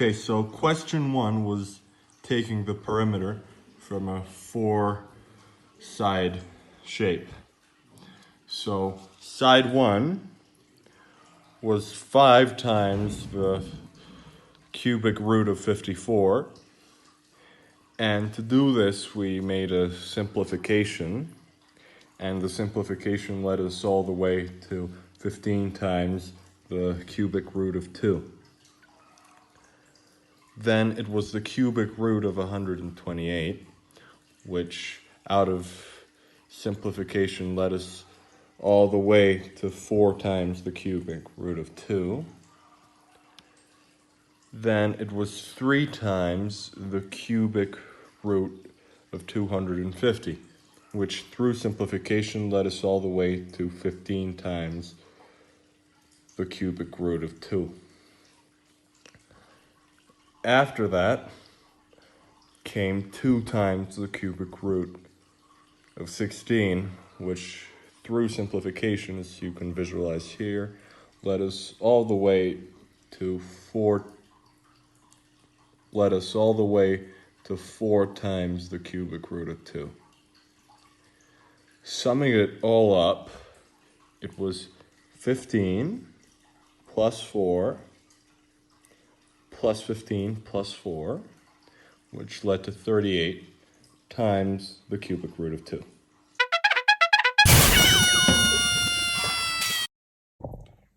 Okay, so question 1 was taking the perimeter from a 4-side shape. So side 1 was 5 times the cubic root of 54. And to do this, we made a simplification. And the simplification led us all the way to 15 times the cubic root of 2. Then it was the cubic root of 128, which out of simplification led us all the way to 4 times the cubic root of 2. Then it was 3 times the cubic root of 250, which through simplification led us all the way to 15 times the cubic root of 2. After that came 2 times the cubic root of 16, which through simplification, as you can visualize here, led us all the way to 4 times the cubic root of 2. Summing it all up, it was 15 plus 4 plus 15 plus 4, which led to 38 times the cubic root of 2.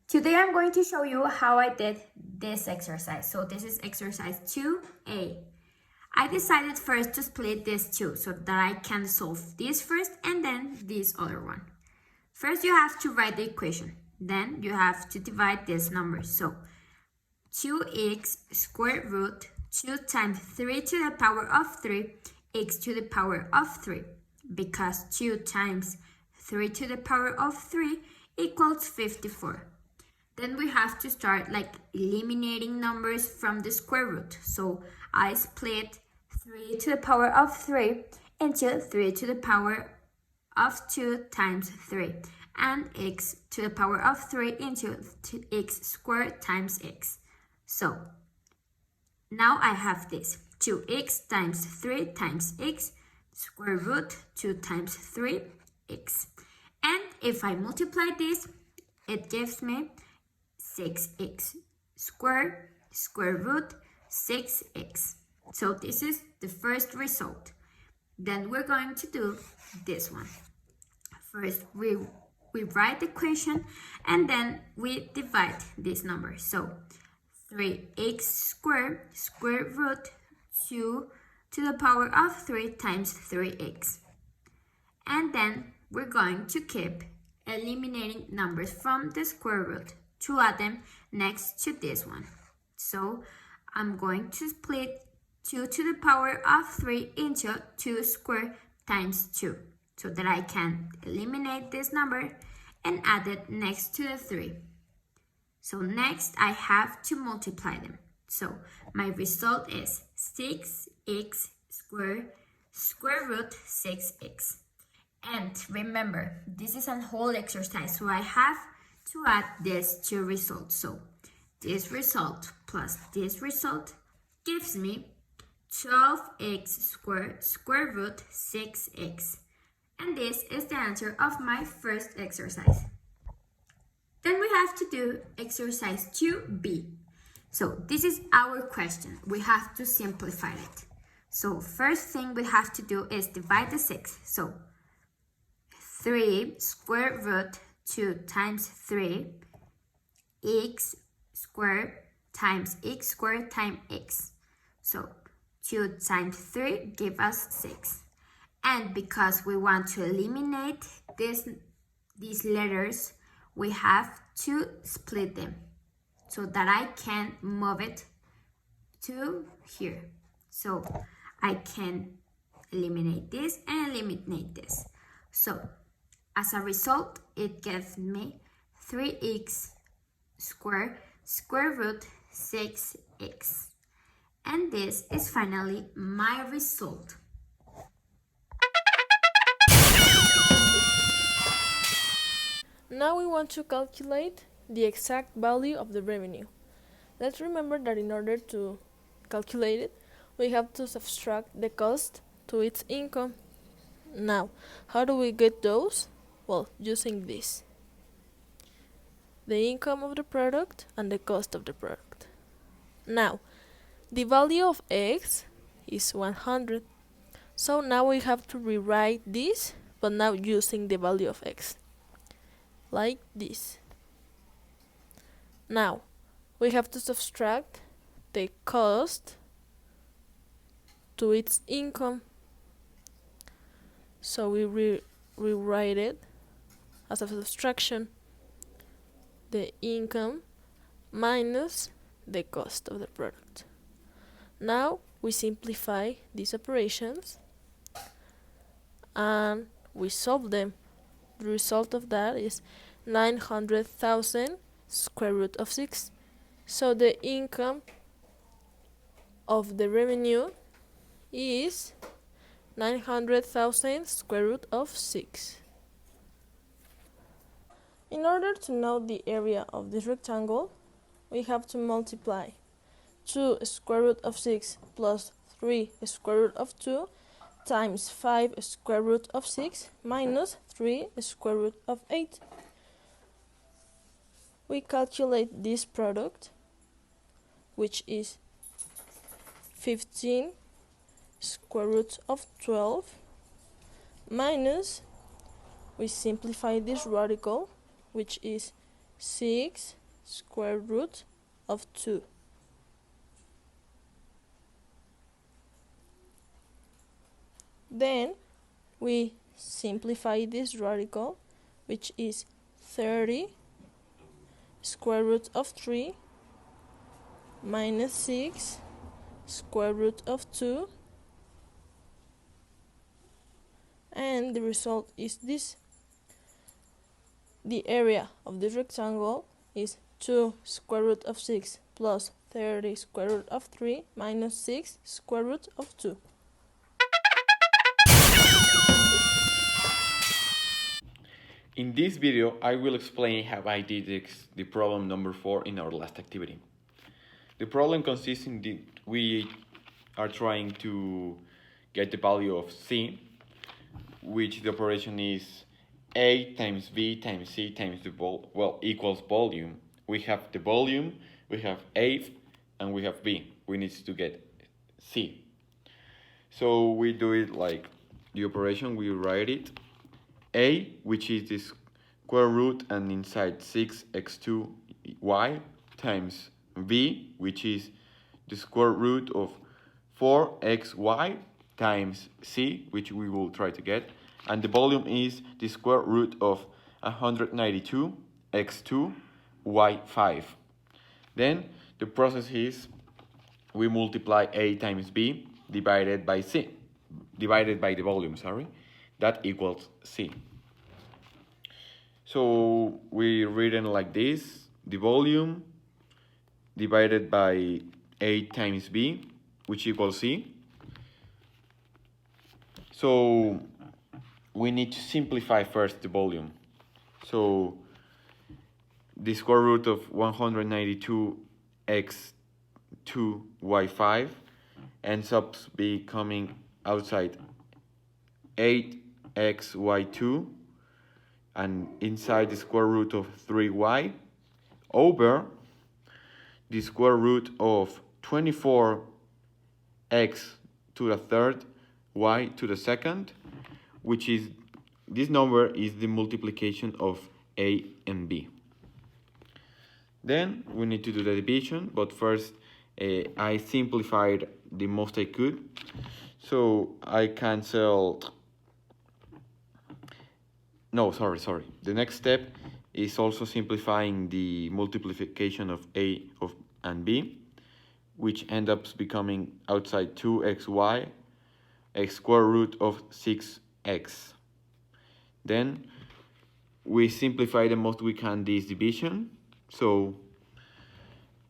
Today I'm going to show you how I did this exercise. So this is exercise 2A. I decided first to split this 2 so that I can solve this first and then this other one. First you have to write the equation. Then you have to divide this number. So 2x square root 2 times 3 to the power of 3 x to the power of 3, because 2 times 3 to the power of 3 equals 54. Then we have to start eliminating numbers from the square root. So I split 3 to the power of 3 into 3 to the power of 2 times 3, and x to the power of 3 into x squared times x. So now I have this 2x times 3 times x square root 2 times 3x. And if I multiply this, it gives me 6x square root 6x. So this is the first result. Then we're going to do this one. First we write the equation and then we divide this number. So 3x square root 2 to the power of 3 times 3x. And then we're going to keep eliminating numbers from the square root to add them next to this one. So I'm going to split 2 to the power of 3 into 2 squared times 2, so that I can eliminate this number and add it next to the 3. So next I have to multiply them. So my result is 6x square root 6x. And remember, this is a whole exercise, so I have to add these two results. So this result plus this result gives me 12x square root 6x. And this is the answer of my first exercise. Then we have to do exercise 2B. So this is our question. We have to simplify it. So first thing we have to do is divide the 6. So 3 square root 2 times 3 x squared times x squared times x. So 2 times 3 give us 6. And because we want to eliminate these letters, we have to split them so that I can move it to here. So I can eliminate this and eliminate this. So as a result, it gives me 3x square root 6x. And this is finally my result. Now we want to calculate the exact value of the revenue. Let's remember that in order to calculated, we have to subtract the cost to its income. Now, how do we get those? Well, using this. The income of the product and the cost of the product. Now, the value of x is 100. So now we have to rewrite this, but now using the value of x. Like this. Now, we have to subtract the cost to its income. So we rewrite it as a subtraction. The income minus the cost of the product. Now we simplify these operations and we solve them. The result of that is 900,000 square root of 6. So the income of the revenue is 900,000 square root of 6. In order to know the area of this rectangle, we have to multiply 2 square root of 6 plus 3 square root of 2 times 5 square root of 6 minus 3 square root of 8. We calculate this product, which is 15 square root of 12 minus, we simplify this radical, which is 6 square root of 2. Then we simplify this radical, which is 30 square root of 3 minus 6 square root of 2, and the result is this. The area of this rectangle is 2 square root of 6 plus 30 square root of 3 minus 6 square root of 2. In this video, I will explain how I did the problem number 4 in our last activity. The problem consists in that we are trying to get the value of C, which the operation is A times B times C times equals volume. We have the volume, we have A, and we have B. We need to get C. So we do it like the operation, we write it. A, which is the square root and inside 6x2y times B, which is the square root of 4xy times C, which we will try to get. And the volume is the square root of 192 x2 y5. Then the process is we multiply A times B divided by C, divided by the volume, that equals C. So we written like this: the volume divided by A times B, which equals C. So we need to simplify first the volume. So the square root of 192 x2 y5 ends up becoming outside 8xy2 and inside the square root of 3y over the square root of 24x to the third y to the second, which is, this number is the multiplication of A and B. Then we need to do the division, but first I simplified the most I could. So I canceled, sorry. The next step is also simplifying the multiplication of A and B, which ends up becoming outside 2xy, x square root of 6x. Then we simplify the most we can this division. So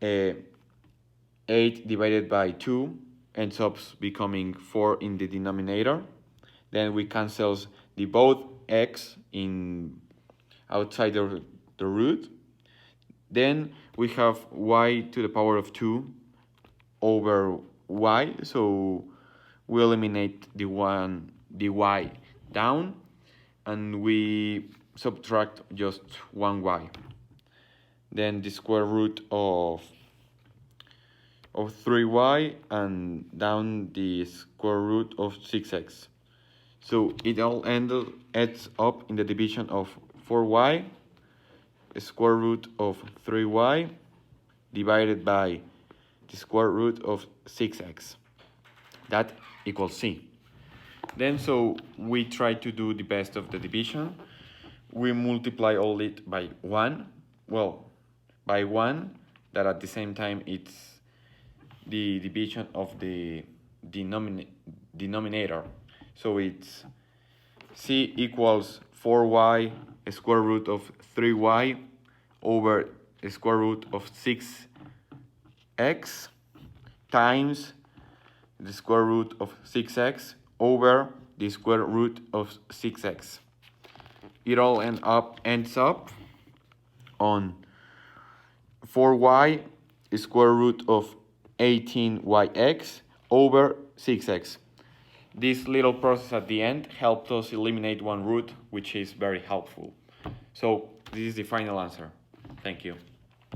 8 divided by 2 ends up becoming 4 in the denominator. Then we cancel the both x in outside the root. Then we have y to the power of 2 over y, so we eliminate the y down, and we subtract just 1y. Then the square root of 3y, and down the square root of 6x. So it all adds up in the division of 4y, square root of 3y, divided by the square root of 6x. That equals c. Then, so we try to do the best of the division. We multiply all it by 1. Well, by 1, that at the same time it's the division of the denominator. So it's c equals 4y square root of 3y over the square root of 6x times the square root of 6x over the square root of 6x. It all ends up on 4y square root of 18yx over 6x. This little process at the end helped us eliminate one root, which is very helpful. So this is the final answer. Thank you.